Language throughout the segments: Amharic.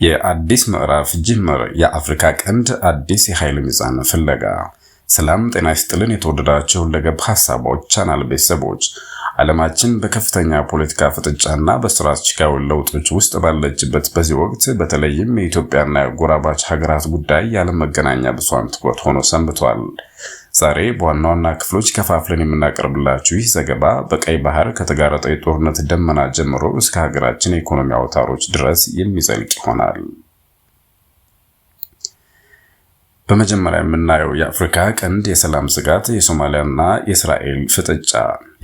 የአዲስ ምዕራፍ ጅምር የአፍሪካ ቀንድ አዲስ የኃይል ሚዛን ፍለጋ። ሰላም ጤና ይስጥልን የተወደዳችሁ ለገብ ሐሳቦች ቻናል ቤተሰቦች፣ ዓለማችን በከፍተኛ ፖለቲካ ፍጥጫና በስትራቴጂካዊ ለውጦች ውስጥ ባለችበት በዚህ ወቅት በተለይም የኢትዮጵያና የጎራባች ሀገራት ጉዳይ የዓለም መገናኛ ብዙሃን ትኩረት ሆኖ ሰንብቷል። ዛሬ በዋና ዋና ክፍሎች ከፋፍለን የምናቀርብላችሁ ይህ ዘገባ በቀይ ባህር ከተጋረጠው የጦርነት ደመና ጀምሮ እስከ ሀገራችን የኢኮኖሚ አውታሮች ድረስ የሚዘልቅ ይሆናል። በመጀመሪያ የምናየው የአፍሪካ ቀንድ የሰላም ስጋት፣ የሶማሊያና የእስራኤል ፍጥጫ።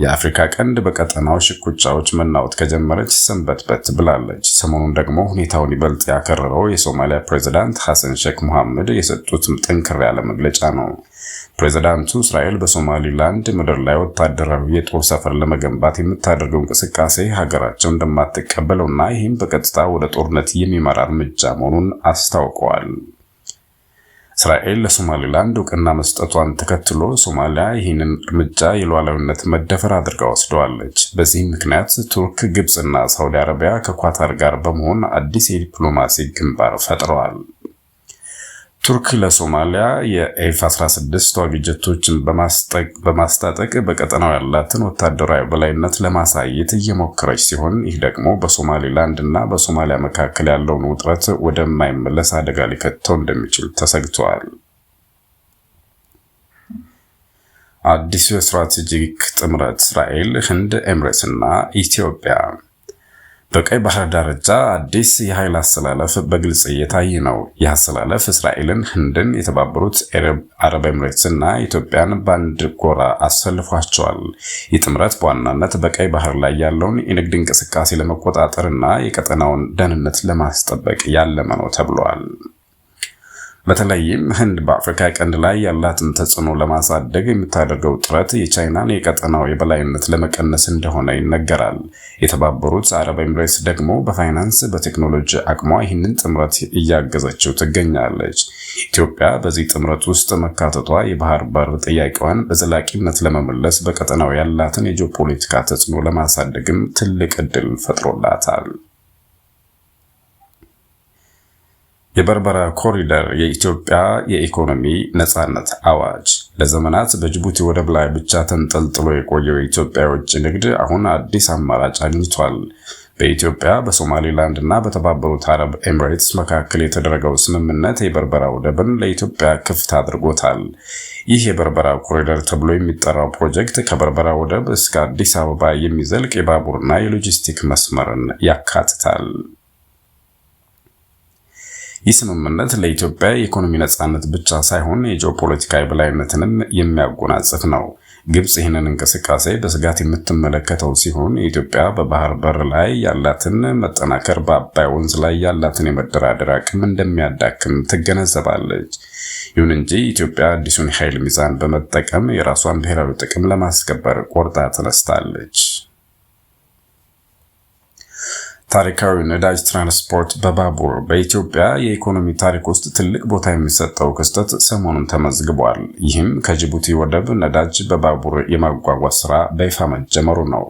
የአፍሪካ ቀንድ በቀጠናው ሽኩቻዎች መናወጥ ከጀመረች ሰንበትበት ብላለች። ሰሞኑን ደግሞ ሁኔታውን ይበልጥ ያከረረው የሶማሊያ ፕሬዝዳንት ሐሰን ሼክ መሐመድ የሰጡት ጠንከር ያለ መግለጫ ነው። ፕሬዝዳንቱ እስራኤል በሶማሊላንድ ምድር ላይ ወታደራዊ የጦር ሰፈር ለመገንባት የምታደርገው እንቅስቃሴ ሀገራቸው እንደማትቀበለውና ይህም በቀጥታ ወደ ጦርነት የሚመራ እርምጃ መሆኑን አስታውቀዋል። እስራኤል ለሶማሊላንድ እውቅና መስጠቷን ተከትሎ ሶማሊያ ይህንን እርምጃ የሉዓላዊነት መደፈር አድርጋ ወስደዋለች። በዚህም ምክንያት ቱርክ፣ ግብጽና ሳውዲ አረቢያ ከኳታር ጋር በመሆን አዲስ የዲፕሎማሲ ግንባር ፈጥረዋል። ቱርክ ለሶማሊያ የኤፍ-16 ተዋጊ ጀቶችን በማስታጠቅ በቀጠናው ያላትን ወታደራዊ በላይነት ለማሳየት እየሞከረች ሲሆን ይህ ደግሞ በሶማሊላንድ እና በሶማሊያ መካከል ያለውን ውጥረት ወደማይመለስ አደጋ ሊከተው እንደሚችል ተሰግቷል። አዲሱ የስትራቴጂክ ጥምረት እስራኤል፣ ህንድ፣ ኤምሬትስ እና ኢትዮጵያ። በቀይ ባህር ዳርቻ አዲስ የኃይል አሰላለፍ በግልጽ እየታየ ነው። ይህ አሰላለፍ እስራኤልን፣ ህንድን፣ የተባበሩት አረብ ኤምሬትስ እና ኢትዮጵያን በአንድ ጎራ አሰልፏቸዋል። ይህ ጥምረት በዋናነት በቀይ ባህር ላይ ያለውን የንግድ እንቅስቃሴ ለመቆጣጠር እና የቀጠናውን ደህንነት ለማስጠበቅ ያለመ ነው ተብሏል። በተለይም ህንድ በአፍሪካ ቀንድ ላይ ያላትን ተጽዕኖ ለማሳደግ የምታደርገው ጥረት የቻይናን የቀጠናው የበላይነት ለመቀነስ እንደሆነ ይነገራል። የተባበሩት አረብ ኤምሬትስ ደግሞ በፋይናንስ በቴክኖሎጂ አቅሟ ይህንን ጥምረት እያገዘችው ትገኛለች። ኢትዮጵያ በዚህ ጥምረት ውስጥ መካተቷ የባህር በር ጥያቄዋን በዘላቂነት ለመመለስ በቀጠናው ያላትን የጂኦፖለቲካ ተጽዕኖ ለማሳደግም ትልቅ ዕድል ፈጥሮላታል። የበርበራ ኮሪደር የኢትዮጵያ የኢኮኖሚ ነጻነት አዋጅ። ለዘመናት በጅቡቲ ወደብ ላይ ብቻ ተንጠልጥሎ የቆየው የኢትዮጵያ የውጭ ንግድ አሁን አዲስ አማራጭ አግኝቷል። በኢትዮጵያ በሶማሊላንድ እና በተባበሩት አረብ ኤምሬትስ መካከል የተደረገው ስምምነት የበርበራ ወደብን ለኢትዮጵያ ክፍት አድርጎታል። ይህ የበርበራ ኮሪደር ተብሎ የሚጠራው ፕሮጀክት ከበርበራ ወደብ እስከ አዲስ አበባ የሚዘልቅ የባቡርና የሎጂስቲክ መስመርን ያካትታል። ይህ ስምምነት ለኢትዮጵያ የኢኮኖሚ ነጻነት ብቻ ሳይሆን የጂኦፖለቲካዊ በላይነትንም የሚያጎናጽፍ ነው። ግብጽ ይህንን እንቅስቃሴ በስጋት የምትመለከተው ሲሆን የኢትዮጵያ በባህር በር ላይ ያላትን መጠናከር በአባይ ወንዝ ላይ ያላትን የመደራደር አቅም እንደሚያዳክም ትገነዘባለች። ይሁን እንጂ ኢትዮጵያ አዲሱን የኃይል ሚዛን በመጠቀም የራሷን ብሔራዊ ጥቅም ለማስከበር ቆርጣ ተነስታለች። ታሪካዊ ነዳጅ ትራንስፖርት በባቡር። በኢትዮጵያ የኢኮኖሚ ታሪክ ውስጥ ትልቅ ቦታ የሚሰጠው ክስተት ሰሞኑን ተመዝግቧል። ይህም ከጅቡቲ ወደብ ነዳጅ በባቡር የማጓጓዝ ስራ በይፋ መጀመሩ ነው።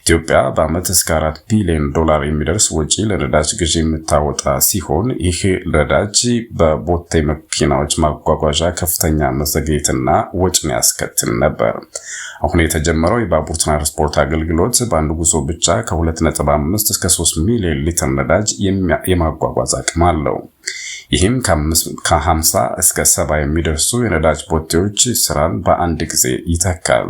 ኢትዮጵያ በዓመት እስከ $4 ቢሊዮን የሚደርስ ወጪ ለነዳጅ ግዢ የምታወጣ ሲሆን ይህ ነዳጅ በቦቴ መኪናዎች ማጓጓዣ ከፍተኛ መዘግየትና ወጪን ያስከትል ነበር። አሁን የተጀመረው የባቡር ትራንስፖርት አገልግሎት በአንድ ጉዞ ብቻ ከ2.5 እስከ 3 ሚሊዮን ሊትር ነዳጅ የማጓጓዝ አቅም አለው። ይህም ከ50 እስከ 70 የሚደርሱ የነዳጅ ቦቴዎች ስራን በአንድ ጊዜ ይተካል።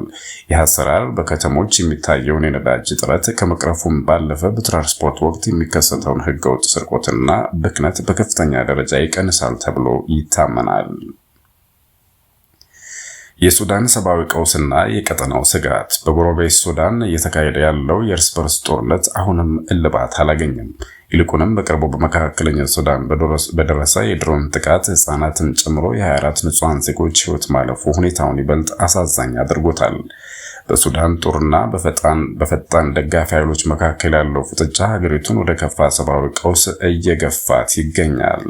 ይህ አሰራር በከተሞች የሚታየውን የነዳጅ እጥረት ከመቅረፉም ባለፈ በትራንስፖርት ወቅት የሚከሰተውን ህገወጥ ስርቆትና ብክነት በከፍተኛ ደረጃ ይቀንሳል ተብሎ ይታመናል። የሱዳን ሰብአዊ ቀውስና የቀጠናው ስጋት። በጎረቤት ሱዳን እየተካሄደ ያለው የእርስ በርስ ጦርነት አሁንም እልባት አላገኘም። ይልቁንም በቅርቡ በመካከለኛ ሱዳን በደረሰ የድሮን ጥቃት ህጻናትን ጨምሮ የ24 ንጹሃን ዜጎች ህይወት ማለፉ ሁኔታውን ይበልጥ አሳዛኝ አድርጎታል። በሱዳን ጦርና በፈጣን ደጋፊ ኃይሎች መካከል ያለው ፍጥጫ ሀገሪቱን ወደ ከፋ ሰብአዊ ቀውስ እየገፋት ይገኛል።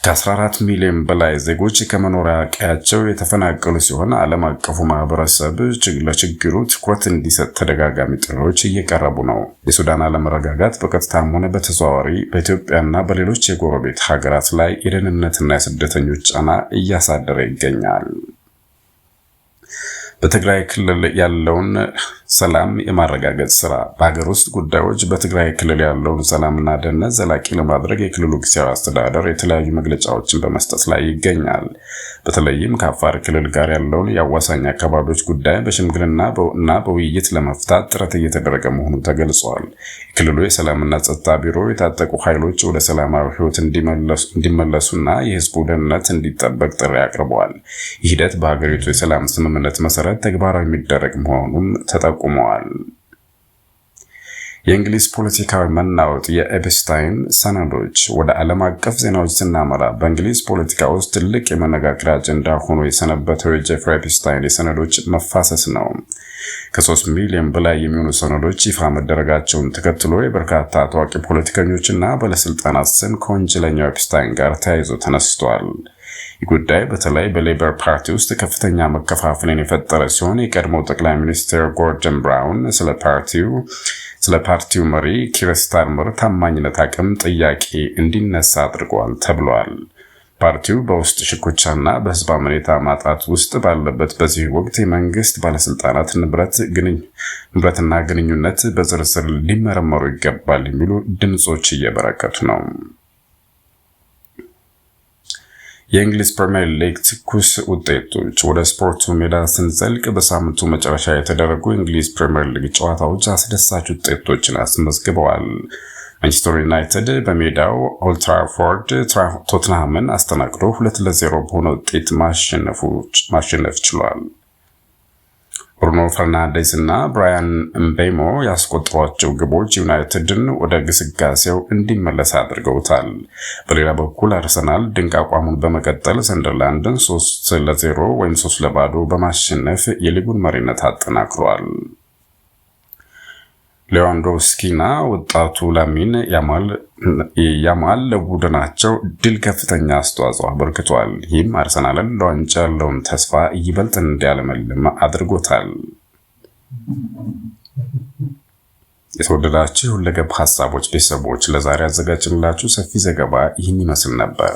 ከ14 ሚሊዮን በላይ ዜጎች ከመኖሪያ ቀያቸው የተፈናቀሉ ሲሆን ዓለም አቀፉ ማህበረሰብ ለችግሩ ትኩረት እንዲሰጥ ተደጋጋሚ ጥሪዎች እየቀረቡ ነው። የሱዳን አለመረጋጋት በቀጥታም ሆነ በተዘዋዋሪ በኢትዮጵያና በሌሎች የጎረቤት ሀገራት ላይ የደህንነትና የስደተኞች ጫና እያሳደረ ይገኛል። በትግራይ ክልል ያለውን ሰላም የማረጋገጥ ስራ በሀገር ውስጥ ጉዳዮች በትግራይ ክልል ያለውን ሰላምና ደህንነት ዘላቂ ለማድረግ የክልሉ ጊዜያዊ አስተዳደር የተለያዩ መግለጫዎችን በመስጠት ላይ ይገኛል። በተለይም ከአፋር ክልል ጋር ያለውን የአዋሳኝ አካባቢዎች ጉዳይ በሽምግልና እና በውይይት ለመፍታት ጥረት እየተደረገ መሆኑ ተገልጿል። የክልሉ የሰላምና ጸጥታ ቢሮ የታጠቁ ኃይሎች ወደ ሰላማዊ ህይወት እንዲመለሱና የህዝቡ ደህንነት እንዲጠበቅ ጥሪ አቅርበዋል። ይህ ሂደት በሀገሪቱ የሰላም ስምምነት መሰረት ተግባራዊ የሚደረግ መሆኑን ተጠቁመዋል። የእንግሊዝ ፖለቲካዊ መናወጥ የኤፕስታይን ሰነዶች ወደ ዓለም አቀፍ ዜናዎች ስናመራ በእንግሊዝ ፖለቲካ ውስጥ ትልቅ የመነጋገሪያ አጀንዳ ሆኖ የሰነበተው የጄፍሪ ኤፕስታይን የሰነዶች መፋሰስ ነው። ከ3 ሚሊዮን በላይ የሚሆኑ ሰነዶች ይፋ መደረጋቸውን ተከትሎ የበርካታ ታዋቂ ፖለቲከኞችና ባለስልጣናት ስም ከወንጀለኛው ኤፕስታይን ጋር ተያይዞ ተነስቷል። ጉዳይ በተለይ በሌበር ፓርቲ ውስጥ ከፍተኛ መከፋፈልን የፈጠረ ሲሆን የቀድሞው ጠቅላይ ሚኒስትር ጎርደን ብራውን ስለ ፓርቲው መሪ ኪር ስታርመር ታማኝነት አቅም ጥያቄ እንዲነሳ አድርጓል ተብሏል። ፓርቲው በውስጥ ሽኩቻና በህዝብ አመኔታ ማጣት ውስጥ ባለበት በዚህ ወቅት የመንግስት ባለስልጣናት ንብረትና ግንኙነት በዝርዝር ሊመረመሩ ይገባል የሚሉ ድምጾች እየበረከቱ ነው። የእንግሊዝ ፕሪሚየር ሊግ ትኩስ ውጤቶች ወደ ስፖርቱ ሜዳ ስንዘልቅ በሳምንቱ መጨረሻ የተደረጉ የእንግሊዝ ፕሪሚየር ሊግ ጨዋታዎች አስደሳች ውጤቶችን አስመዝግበዋል። ማንቸስተር ዩናይትድ በሜዳው ኦልድ ትራፎርድ ቶትንሃምን አስተናግዶ 2-0 በሆነ ውጤት ማሸነፍ ችሏል። ብሩኖ ፈርናንዴዝ እና ብራያን ምቤሞ ያስቆጠሯቸው ግቦች ዩናይትድን ወደ ግስጋሴው እንዲመለስ አድርገውታል። በሌላ በኩል አርሰናል ድንቅ አቋሙን በመቀጠል ሰንደርላንድን 3-0 ወይም 3-0 በማሸነፍ የሊጉን መሪነት አጠናክሯል። ሌዋንዶቭስኪና ወጣቱ ላሚን ያማል ለቡድናቸው ድል ከፍተኛ አስተዋጽኦ አበርክቷል። ይህም አርሰናልን ለዋንጫ ያለውን ተስፋ ይበልጥ እንዲያለመልም አድርጎታል። የተወደዳችሁ ሁለገብ ሐሳቦች ቤተሰቦች ለዛሬ አዘጋጅንላችሁ ሰፊ ዘገባ ይህን ይመስል ነበር።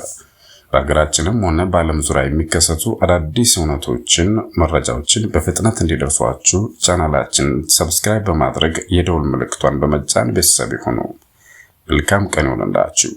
በሀገራችንም ሆነ በዓለም ዙሪያ የሚከሰቱ አዳዲስ እውነቶችን መረጃዎችን በፍጥነት እንዲደርሷችሁ ቻናላችን ሰብስክራይብ በማድረግ የደወል ምልክቷን በመጫን ቤተሰብ ይሁኑ። መልካም ቀን ይሁንላችሁ።